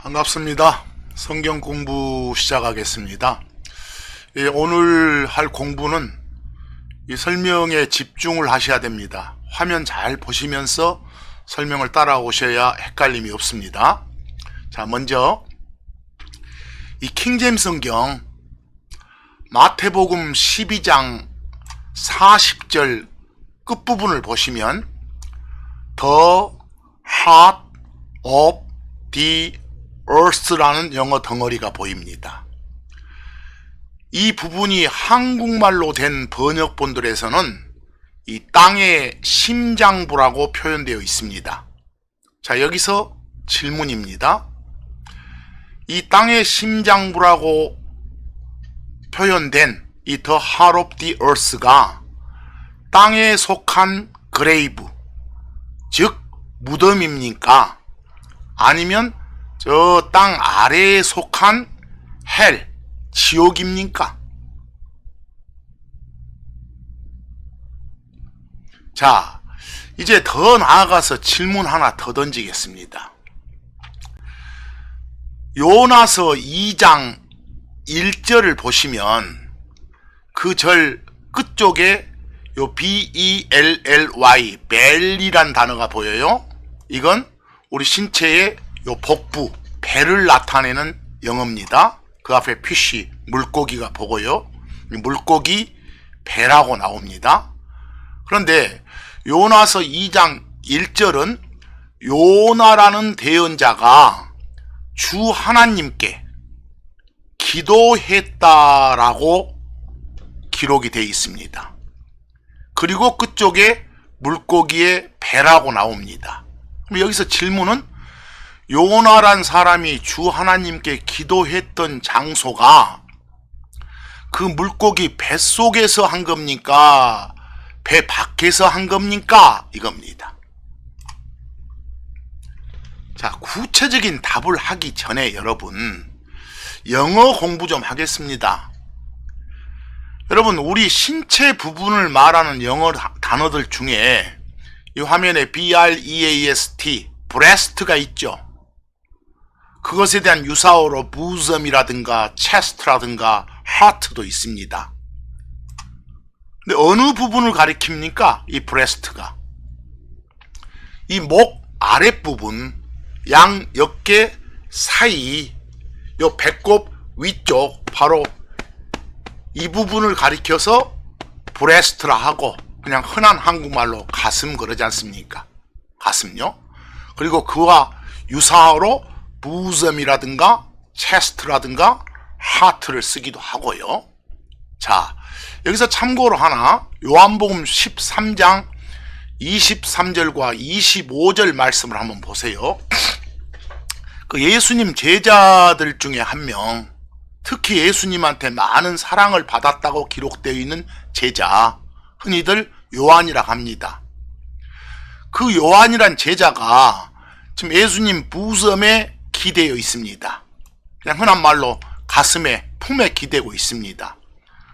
반갑습니다. 성경 공부 시작하겠습니다. 오늘 할 공부는 이 설명에 집중을 하셔야 됩니다. 화면 잘 보시면서 설명을 따라오셔야 헷갈림이 없습니다. 자, 먼저 이 킹제임스 성경 마태복음 12장 40절 끝부분을 보시면 The heart of the earth라는 영어 덩어리가 보입니다. 이 부분이 한국말로 된 번역본들에서는 이 땅의 심장부라고 표현되어 있습니다. 자, 여기서 질문입니다. 이 땅의 심장부라고 표현된 이 The heart of the earth가 땅에 속한 그레이브, 즉 무덤입니까? 아니면 저 땅 아래에 속한 헬, 지옥입니까? 자, 이제 더 나아가서 질문 하나 더 던지겠습니다. 요나서 2장 1절을 보시면 그 절 끝쪽에 요 B-E-L-L-Y, 벨이란 단어가 보여요. 이건 우리 신체의 요 복부, 배를 나타내는 영어입니다. 그 앞에 fish, 물고기가 보고요. 물고기, 배라고 나옵니다. 그런데 요나서 2장 1절은 요나라는 대언자가 주 하나님께 기도했다라고 기록이 되어 있습니다. 그리고 끝쪽에 물고기의 배라고 나옵니다. 그럼 여기서 질문은 요나란 사람이 주 하나님께 기도했던 장소가 그 물고기 뱃속에서 한 겁니까? 배 밖에서 한 겁니까? 이겁니다. 자, 구체적인 답을 하기 전에 여러분 영어 공부 좀 하겠습니다. 여러분, 우리 신체 부분을 말하는 영어 단어들 중에 이 화면에 B-R-E-A-S-T, breast가 있죠. 그것에 대한 유사어로 bosom이라든가 chest라든가 heart도 있습니다. 근데 어느 부분을 가리킵니까? 이 breast가. 이 목 아랫부분, 양 어깨 사이, 요 배꼽 위쪽, 바로 이 부분을 가리켜서 브레스트라 하고, 그냥 흔한 한국말로 가슴 그러지 않습니까? 가슴요. 그리고 그와 유사어로 부섬이라든가 체스트라든가 하트를 쓰기도 하고요. 자, 여기서 참고로 하나, 요한복음 13장 23절과 25절 말씀을 한번 보세요. 그 예수님 제자들 중에 한 명, 특히 예수님한테 많은 사랑을 받았다고 기록되어 있는 제자, 흔히들 요한이라고 합니다. 그 요한이란 제자가 지금 예수님 부섬에 기대어 있습니다. 그냥 흔한 말로 가슴에, 품에 기대고 있습니다.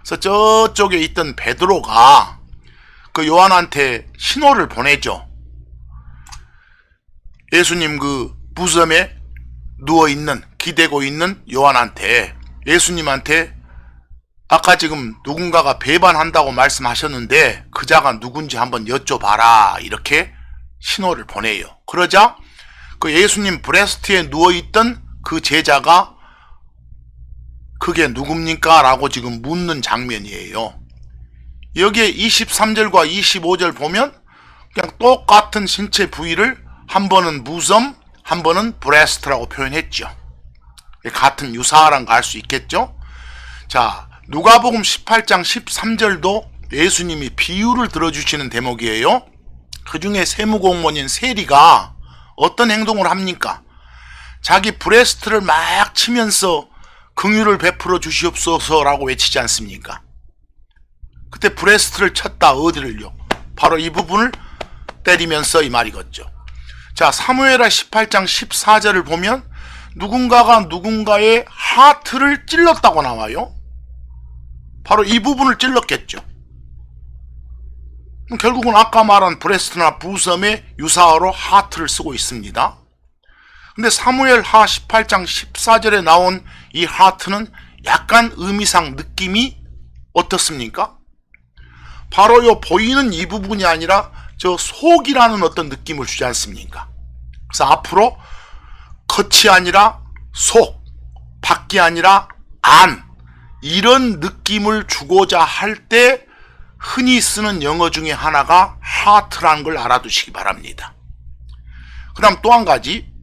그래서 저쪽에 있던 베드로가 그 요한한테 신호를 보내죠. 예수님 그 부섬에 누워있는, 기대고 있는 요한한테, 예수님한테 아까 지금 누군가가 배반한다고 말씀하셨는데 그 자가 누군지 한번 여쭤봐라, 이렇게 신호를 보내요. 그러자 그 예수님 브레스트에 누워있던 그 제자가 그게 누굽니까? 라고 지금 묻는 장면이에요. 여기에 23절과 25절 보면 그냥 똑같은 신체 부위를 한 번은 무섬, 한 번은 브레스트라고 표현했죠. 같은 유사어란 거 알 수 있겠죠? 자, 누가복음 18장 13절도 예수님이 비유를 들어주시는 대목이에요. 그 중에 세무공무원인 세리가 어떤 행동을 합니까? 자기 브레스트를 막 치면서 긍휼을 베풀어 주시옵소서라고 외치지 않습니까? 그때 브레스트를 쳤다. 어디를요? 바로 이 부분을 때리면서 이 말이겠죠. 자, 사무엘하 18장 14절을 보면 누군가가 누군가의 하트를 찔렀다고 나와요. 바로 이 부분을 찔렀겠죠. 결국은 아까 말한 브레스트나 부섬의 유사어로 하트를 쓰고 있습니다. 근데 사무엘하 18장 14절에 나온 이 하트는 약간 의미상 느낌이 어떻습니까? 바로 요 보이는 이 부분이 아니라 저 속이라는 어떤 느낌을 주지 않습니까? 그래서 앞으로 겉이 아니라 속, 밖이 아니라 안, 이런 느낌을 주고자 할 때 흔히 쓰는 영어 중에 하나가 하트라는 걸 알아두시기 바랍니다. 그 다음 또 한 가지,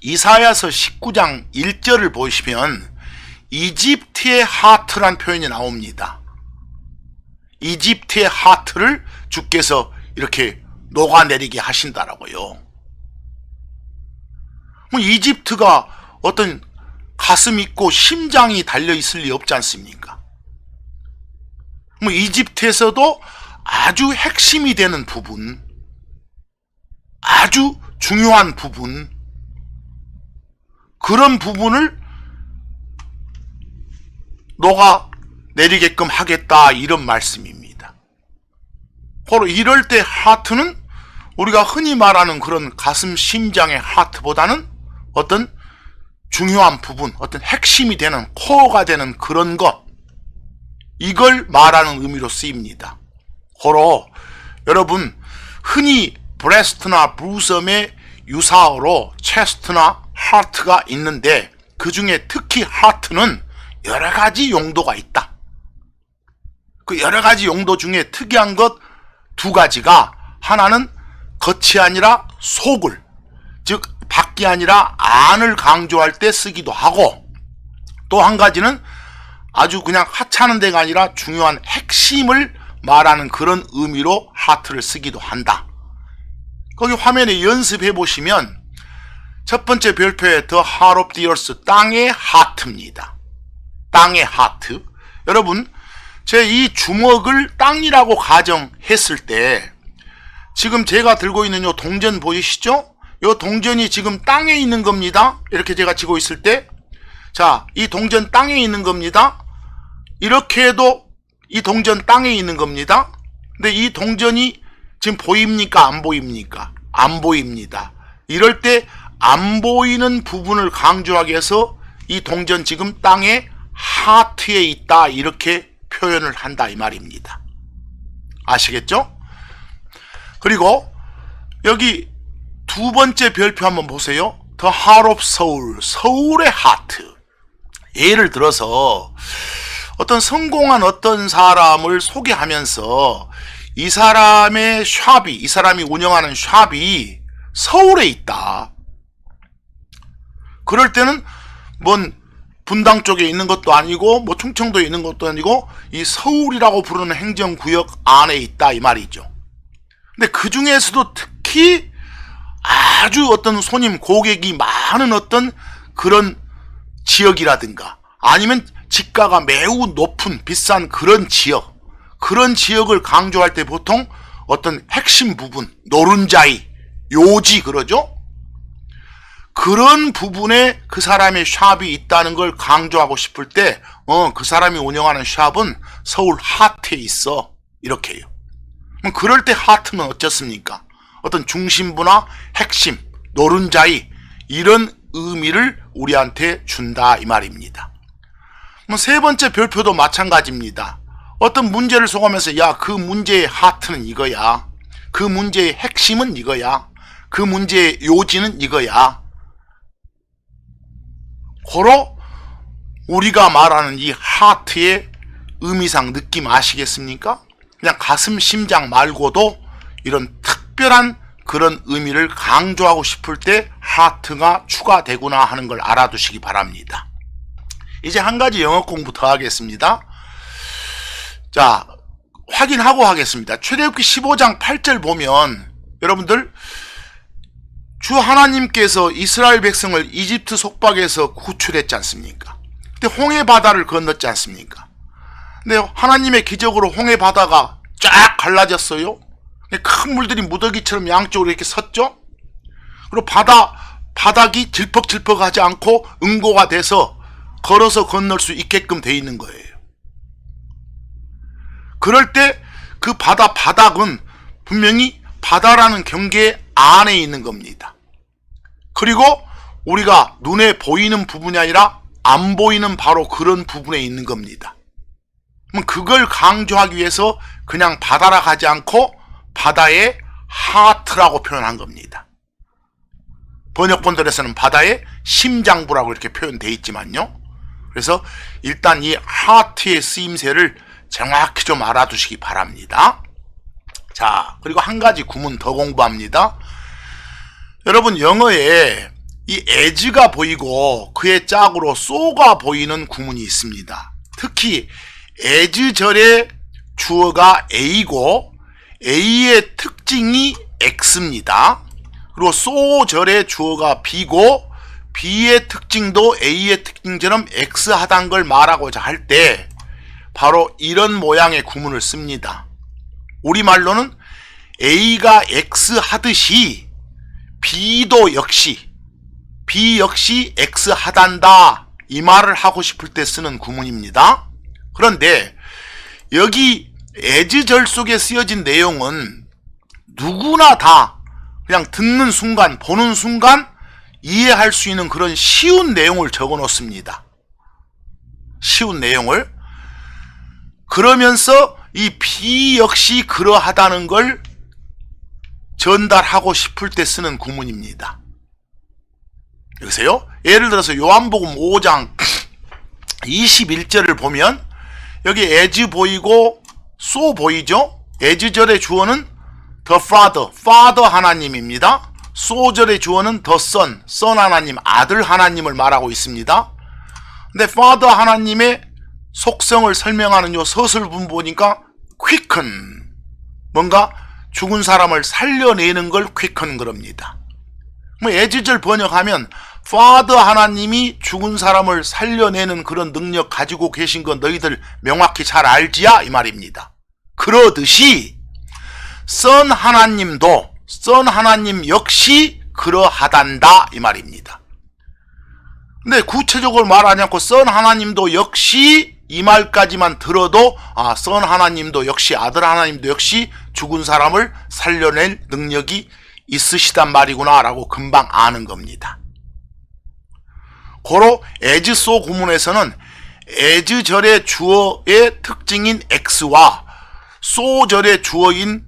이사야서 19장 1절을 보시면 이집트의 하트란 표현이 나옵니다. 이집트의 하트를 주께서 이렇게 녹아내리게 하신다라고요. 뭐 이집트가 어떤 가슴 있고 심장이 달려있을 리 없지 않습니까? 뭐 이집트에서도 아주 핵심이 되는 부분, 아주 중요한 부분, 그런 부분을 녹아내리게끔 하겠다, 이런 말씀입니다. 바로 이럴 때 하트는 우리가 흔히 말하는 그런 가슴 심장의 하트보다는 어떤 중요한 부분, 어떤 핵심이 되는, 코어가 되는 그런 것, 이걸 말하는 의미로 쓰입니다. 고로 여러분 흔히 브레스트나 브루섬의 유사어로 체스트나 하트가 있는데 그 중에 특히 하트는 여러 가지 용도가 있다. 그 여러 가지 용도 중에 특이한 것 두 가지가, 하나는 겉이 아니라 속을, 즉 밖이 아니라 안을 강조할 때 쓰기도 하고, 또 한 가지는 아주 그냥 하찮은 데가 아니라 중요한 핵심을 말하는 그런 의미로 하트를 쓰기도 한다. 거기 화면에 연습해 보시면 첫 번째 별표에 The Heart of the Earth, 땅의 하트입니다. 땅의 하트. 여러분, 제 이 주먹을 땅이라고 가정했을 때 지금 제가 들고 있는 요 동전 보이시죠? 요 동전이 지금 땅에 있는 겁니다. 이렇게 제가 쥐고 있을 때, 자, 이 동전 땅에 있는 겁니다. 이렇게 해도 이 동전 땅에 있는 겁니다. 근데 이 동전이 지금 보입니까? 안 보입니까? 안 보입니다. 이럴 때 안 보이는 부분을 강조하기 위해서 이 동전 지금 땅에 하트에 있다, 이렇게 표현을 한다, 이 말입니다. 아시겠죠? 그리고 여기 두 번째 별표 한번 보세요. The Heart of Seoul, 서울의 하트. 예를 들어서 어떤 성공한 어떤 사람을 소개하면서 이 사람의 샵이, 이 사람이 운영하는 샵이 서울에 있다. 그럴 때는 뭔 분당 쪽에 있는 것도 아니고 뭐 충청도에 있는 것도 아니고 이 서울이라고 부르는 행정구역 안에 있다, 이 말이죠. 근데 그 중에서도 특히 아주 어떤 손님, 고객이 많은 어떤 그런 지역이라든가 아니면 지가가 매우 높은 비싼 그런 지역, 그런 지역을 강조할 때 보통 어떤 핵심 부분, 노른자이, 요지 그러죠? 그런 부분에 그 사람의 샵이 있다는 걸 강조하고 싶을 때 그 사람이 운영하는 샵은 서울 하트에 있어, 이렇게 해요. 그럴 때 하트는 어떻습니까? 어떤 중심부나 핵심, 노른자이, 이런 의미를 우리한테 준다, 이 말입니다. 세 번째 별표도 마찬가지입니다. 어떤 문제를 소개하면서 야, 그 문제의 하트는 이거야, 그 문제의 핵심은 이거야, 그 문제의 요지는 이거야. 고로 우리가 말하는 이 하트의 의미상 느낌 아시겠습니까? 그냥 가슴 심장 말고도 이런 특별한 그런 의미를 강조하고 싶을 때 하트가 추가되구나 하는 걸 알아두시기 바랍니다. 이제 한 가지 영어 공부 더 하겠습니다. 자, 확인하고 하겠습니다. 출애굽기 15장 8절 보면 여러분들, 주 하나님께서 이스라엘 백성을 이집트 속박에서 구출했지 않습니까? 근데 홍해 바다를 건넜지 않습니까? 근데 하나님의 기적으로 홍해 바다가 쫙 갈라졌어요. 큰 물들이 무더기처럼 양쪽으로 이렇게 섰죠. 그리고 바닥이 질퍽질퍽하지 않고 응고가 돼서 걸어서 건널 수 있게끔 돼 있는 거예요. 그럴 때 그 바닥은 분명히 바다라는 경계 안에 있는 겁니다. 그리고 우리가 눈에 보이는 부분이 아니라 안 보이는 바로 그런 부분에 있는 겁니다. 그럼 그걸 강조하기 위해서 그냥 바다라 하지 않고 바다의 하트라고 표현한 겁니다. 번역본들에서는 바다의 심장부라고 이렇게 표현되어 있지만요. 그래서 일단 이 하트의 쓰임새를 정확히 좀 알아두시기 바랍니다. 자, 그리고 한 가지 구문 더 공부합니다. 여러분, 영어에 이 as가 보이고 그의 짝으로 so가 보이는 구문이 있습니다. 특히 as 절의 주어가 a고 a의 특징이 x입니다. 그리고 so 절의 주어가 b고 b의 특징도 a의 특징처럼 x하다는 걸 말하고자 할 때 바로 이런 모양의 구문을 씁니다. 우리말로는 a가 x 하듯이 b도 역시 b 역시 x 하단다, 이 말을 하고 싶을 때 쓰는 구문입니다. 그런데 여기 as 절 속에 쓰여진 내용은 누구나 다 그냥 듣는 순간, 보는 순간 이해할 수 있는 그런 쉬운 내용을 적어 놓습니다. 쉬운 내용을. 그러면서 이 b 역시 그러하다는 걸 전달하고 싶을 때 쓰는 구문입니다. 여기서요, 예를 들어서 요한복음 5장 21절을 보면 여기 as 보이고 so 보이죠? as 절의 주어는 the father 하나님입니다. so 절의 주어는 the son 하나님, 아들 하나님을 말하고 있습니다. 근데 father 하나님의 속성을 설명하는 요 서술문 보니까 quicken, 뭔가 죽은 사람을 살려내는 걸 quicken 그럽니다. 뭐 as절 번역하면 father 하나님이 죽은 사람을 살려내는 그런 능력 가지고 계신 거 너희들 명확히 잘 알지야, 이 말입니다. 그러듯이 son 하나님도, son 하나님 역시 그러하단다, 이 말입니다. 근데 구체적으로 말하지 않고 son 하나님도 역시 이 말까지만 들어도 son 하나님도 역시, 아들 하나님도 역시 죽은 사람을 살려낼 능력이 있으시단 말이구나 라고 금방 아는 겁니다. 고로 as so 구문에서는 as 절의 주어의 특징인 x와 so 절의 주어인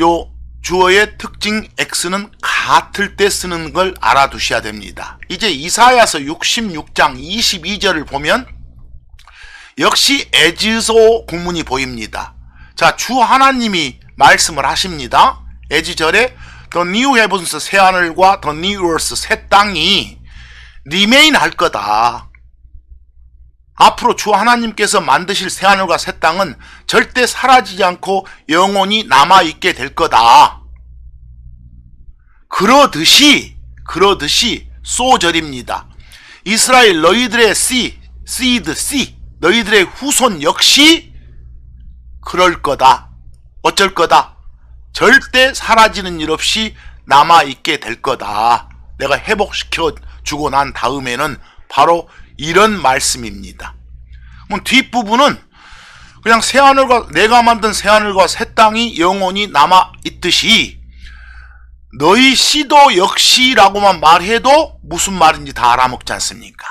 요 주어의 특징 x는 같을 때 쓰는 걸 알아두셔야 됩니다. 이제 이사야서 66장 22절을 보면 역시 as so 구문이 보입니다. 자, 주 하나님이 말씀을 하십니다. as 절에 the new heavens, 새 하늘과 the new earth, 새 땅이 remain 할 거다. 앞으로 주 하나님께서 만드실 새 하늘과 새 땅은 절대 사라지지 않고 영원히 남아있게 될 거다. 그러듯이 소절입니다. 이스라엘 너희들의 seed, 너희들의 후손 역시 그럴 거다. 어쩔 거다. 절대 사라지는 일 없이 남아있게 될 거다. 내가 회복시켜 주고 난 다음에는 바로 이런 말씀입니다. 그럼 뒷부분은 그냥 새하늘과, 내가 만든 새하늘과 새 땅이 영원히 남아있듯이 너희 씨도 역시라고만 말해도 무슨 말인지 다 알아먹지 않습니까?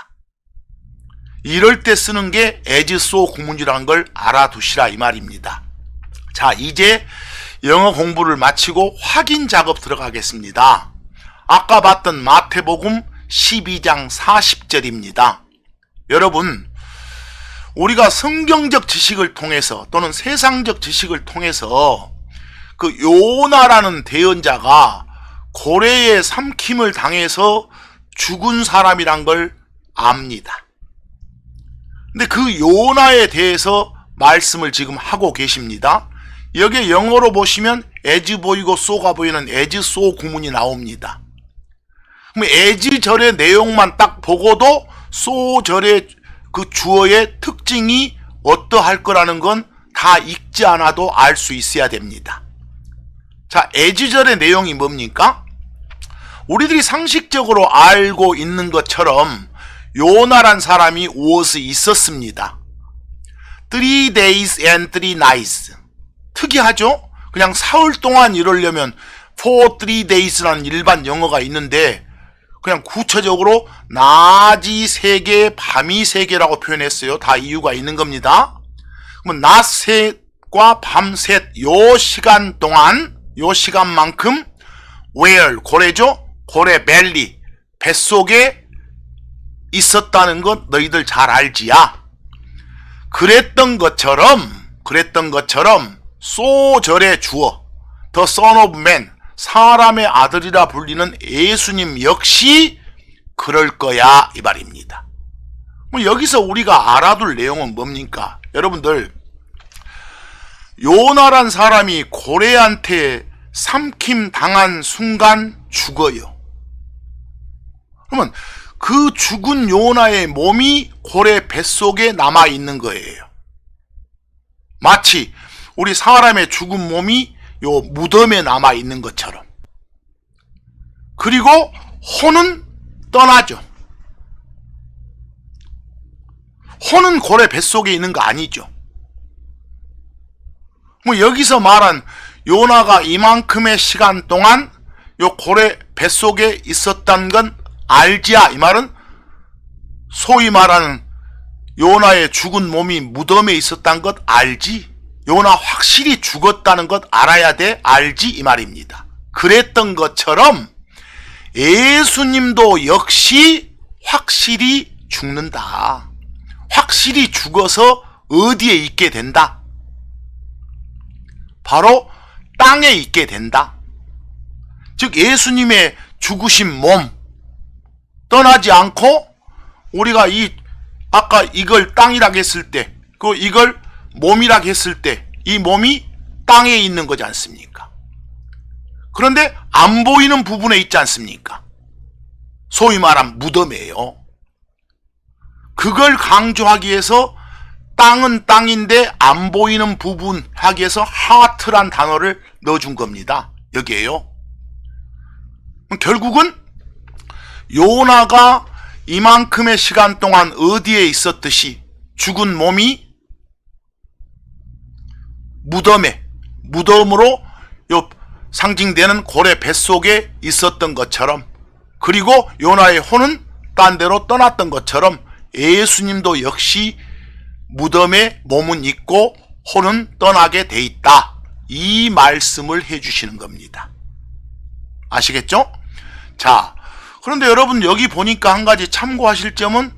이럴 때 쓰는 게 as so 구문이라는 걸 알아두시라, 이 말입니다. 자, 이제 영어 공부를 마치고 확인 작업 들어가겠습니다. 아까 봤던 마태복음 12장 40절입니다. 여러분, 우리가 성경적 지식을 통해서 또는 세상적 지식을 통해서 그 요나라는 대언자가 고래의 삼킴을 당해서 죽은 사람이란 걸 압니다. 근데 그 요나에 대해서 말씀을 지금 하고 계십니다. 여기에 영어로 보시면 as 보이고 so가 보이는 as so 구문이 나옵니다. 그럼 as 절의 내용만 딱 보고도 so 절의 그 주어의 특징이 어떠할 거라는 건 다 읽지 않아도 알 수 있어야 됩니다. 자, as 절의 내용이 뭡니까? 우리들이 상식적으로 알고 있는 것처럼 요나란 사람이 옷이 있었습니다. 3 days and 3 nights. 특이하죠? 그냥 사흘 동안 이러려면 for 3 days라는 일반 영어가 있는데 그냥 구체적으로 낮이 세 개, 밤이 세 개라고 표현했어요. 다 이유가 있는 겁니다. 그러면 낮 셋과 밤 셋, 요 시간 동안, 요 시간만큼 where, 고래죠? 고래 벨리, 뱃속에 있었다는 것 너희들 잘 알지야. 그랬던 것처럼 소절의 주어, the son of man, 사람의 아들이라 불리는 예수님 역시 그럴 거야 이 말입니다. 여기서 우리가 알아둘 내용은 뭡니까? 여러분들, 요나란 사람이 고래한테 삼킴 당한 순간 죽어요. 그러면 그 죽은 요나의 몸이 고래 뱃속에 남아 있는 거예요. 마치 우리 사람의 죽은 몸이 요 무덤에 남아 있는 것처럼. 그리고 혼은 떠나죠. 혼은 고래 뱃속에 있는 거 아니죠. 여기서 말한 요나가 이만큼의 시간 동안 요 고래 뱃속에 있었다는 건 알지야. 이 말은 소위 말하는 요나의 죽은 몸이 무덤에 있었다는 것 알지? 요나 확실히 죽었다는 것 알아야 돼? 알지? 이 말입니다. 그랬던 것처럼 예수님도 역시 확실히 죽는다. 확실히 죽어서 어디에 있게 된다? 바로 땅에 있게 된다. 즉 예수님의 죽으신 몸 떠나지 않고 우리가 아까 이걸 땅이라고 했을 때, 이걸 몸이라고 했을 때 이 몸이 땅에 있는 거지 않습니까? 그런데 안 보이는 부분에 있지 않습니까? 소위 말한 무덤이에요. 그걸 강조하기 위해서 땅은 땅인데 안 보이는 부분 하기 위해서 하트란 단어를 넣어준 겁니다. 여기에요. 결국은 요나가 이만큼의 시간 동안 어디에 있었듯이 죽은 몸이 무덤으로 요 상징되는 고래 뱃속에 있었던 것처럼, 그리고 요나의 혼은 딴 데로 떠났던 것처럼 예수님도 역시 무덤에 몸은 있고 혼은 떠나게 돼 있다. 이 말씀을 해주시는 겁니다. 아시겠죠? 자, 그런데 여러분 여기 보니까 한 가지 참고하실 점은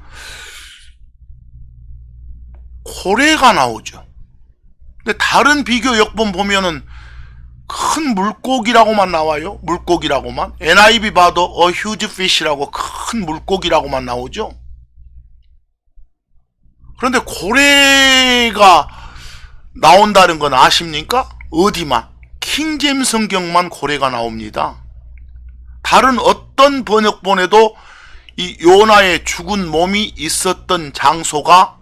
고래가 나오죠. 근데 다른 비교 역본 보면은 큰 물고기라고만 나와요. 물고기라고만. NIV 봐도 a huge fish라고 큰 물고기라고만 나오죠. 그런데 고래가 나온다는 건 아십니까? 어디만? 킹제임스 성경만 고래가 나옵니다. 다른 어떤 번역본에도 이 요나의 죽은 몸이 있었던 장소가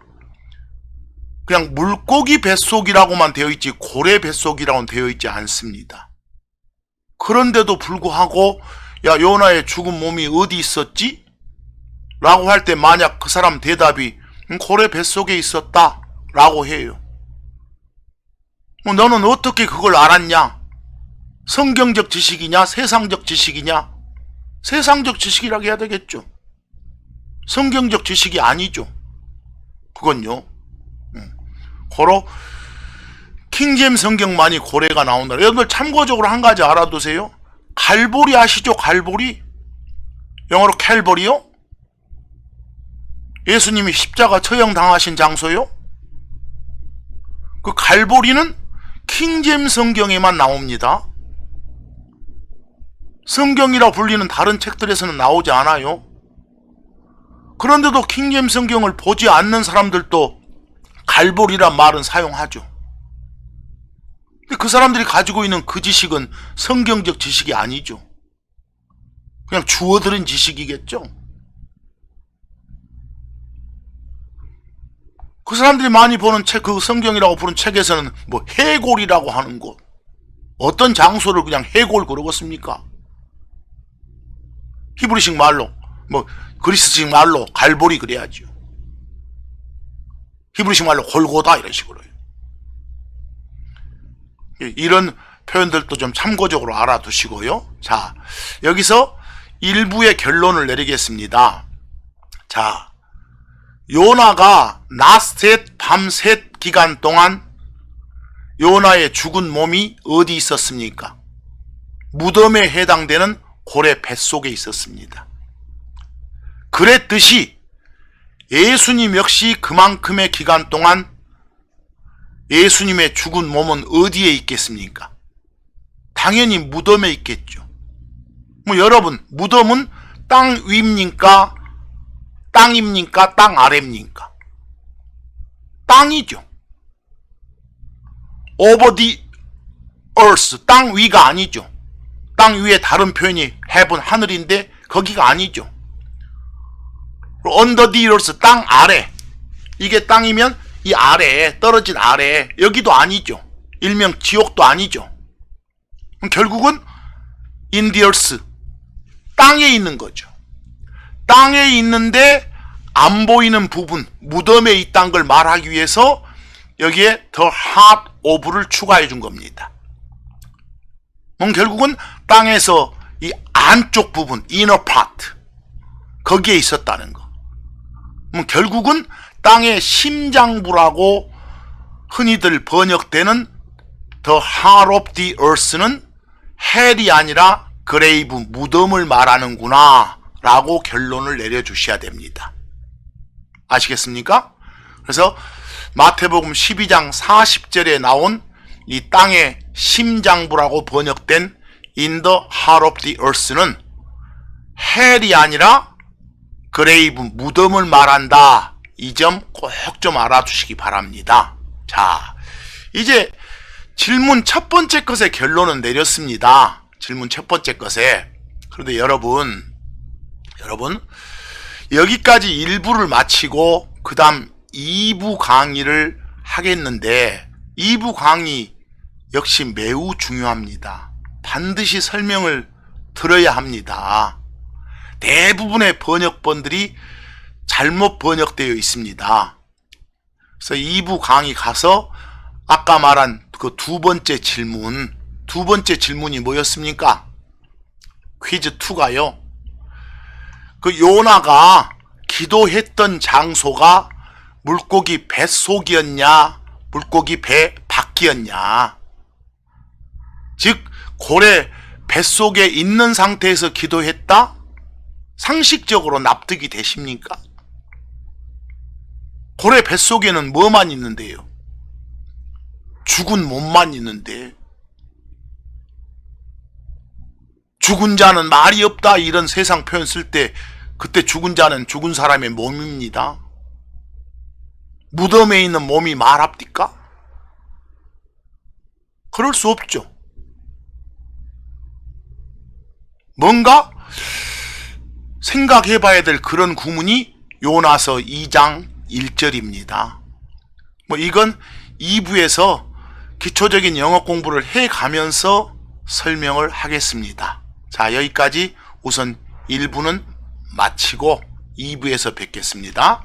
그냥 물고기 뱃속이라고만 되어 있지 고래 뱃속이라고는 되어 있지 않습니다. 그런데도 불구하고 야 요나의 죽은 몸이 어디 있었지? 라고 할 때 만약 그 사람 대답이 고래 뱃속에 있었다 라고 해요. 너는 어떻게 그걸 알았냐? 성경적 지식이냐? 세상적 지식이냐? 세상적 지식이라고 해야 되겠죠. 성경적 지식이 아니죠. 그건요. 고로 킹제임스 성경만이 고래가 나온다. 여러분들 참고적으로 한 가지 알아두세요. 갈보리 아시죠? 갈보리? 영어로 캘버리요? 예수님이 십자가 처형당하신 장소요? 그 갈보리는 킹제임스 성경에만 나옵니다. 성경이라 불리는 다른 책들에서는 나오지 않아요. 그런데도 킹제임스 성경을 보지 않는 사람들도 갈보리란 말은 사용하죠. 근데 그 사람들이 가지고 있는 그 지식은 성경적 지식이 아니죠. 그냥 주워들은 지식이겠죠. 그 사람들이 많이 보는 책, 그 성경이라고 부른 책에서는 뭐 해골이라고 하는 곳, 어떤 장소를 그냥 해골 그러겠습니까? 히브리식 말로, 뭐 그리스식 말로 갈보리 그래야죠. 히브리식 말로 골고다 이런 식으로요. 이런 표현들도 좀 참고적으로 알아두시고요. 자, 여기서 1부의 결론을 내리겠습니다. 자, 요나가 낮 셋, 밤 셋 기간 동안 요나의 죽은 몸이 어디 있었습니까? 무덤에 해당되는 고래 뱃속에 있었습니다. 그랬듯이 예수님 역시 그만큼의 기간 동안 예수님의 죽은 몸은 어디에 있겠습니까? 당연히 무덤에 있겠죠. 여러분, 무덤은 땅 위입니까? 땅입니까? 땅 아래입니까? 땅이죠. over the earth, 땅 위가 아니죠. 땅 위에 다른 표현이 heaven, 하늘인데 거기가 아니죠. under the earth, 땅 아래. 이게 땅이면 이 아래에, 떨어진 아래에, 여기도 아니죠. 일명 지옥도 아니죠. 결국은 in the earth, 땅에 있는 거죠. 땅에 있는데 안 보이는 부분, 무덤에 있다는 걸 말하기 위해서 여기에 the heart of를 추가해 준 겁니다. 결국은 땅에서 이 안쪽 부분, inner part, 거기에 있었다는 거. 결국은 땅의 심장부라고 흔히들 번역되는 the heart of the earth는 헬이 아니라 그레이브, 무덤을 말하는구나 라고 결론을 내려주셔야 됩니다. 아시겠습니까? 그래서 마태복음 12장 40절에 나온 이 땅의 심장부라고 번역된 in the heart of the earth는 헬이 아니라 그레이브, 무덤을 말한다. 이 점 꼭 좀 알아두시기 바랍니다. 자, 이제 질문 첫 번째 것의 결론은 내렸습니다. 질문 첫 번째 것에. 그런데 여러분 여기까지 1부를 마치고 그 다음 2부 강의를 하겠는데 2부 강의 역시 매우 중요합니다. 반드시 설명을 들어야 합니다. 대부분의 번역본들이 잘못 번역되어 있습니다. 그래서 2부 강의 가서 아까 말한 그 두 번째 질문이 뭐였습니까? 퀴즈 2가요. 그 요나가 기도했던 장소가 물고기 뱃속이었냐, 물고기 배 밖이었냐. 즉 고래 뱃속에 있는 상태에서 기도했다? 상식적으로 납득이 되십니까? 고래 뱃속에는 뭐만 있는데요? 죽은 몸만 있는데, 죽은 자는 말이 없다 이런 세상 표현 쓸 때 그때 죽은 자는 죽은 사람의 몸입니다. 무덤에 있는 몸이 말합니까? 그럴 수 없죠. 뭔가 생각해 봐야 될 그런 구문이 요나서 2장 1절입니다. 이건 2부에서 기초적인 영어 공부를 해가면서 설명을 하겠습니다. 자, 여기까지 우선 1부는 마치고 2부에서 뵙겠습니다.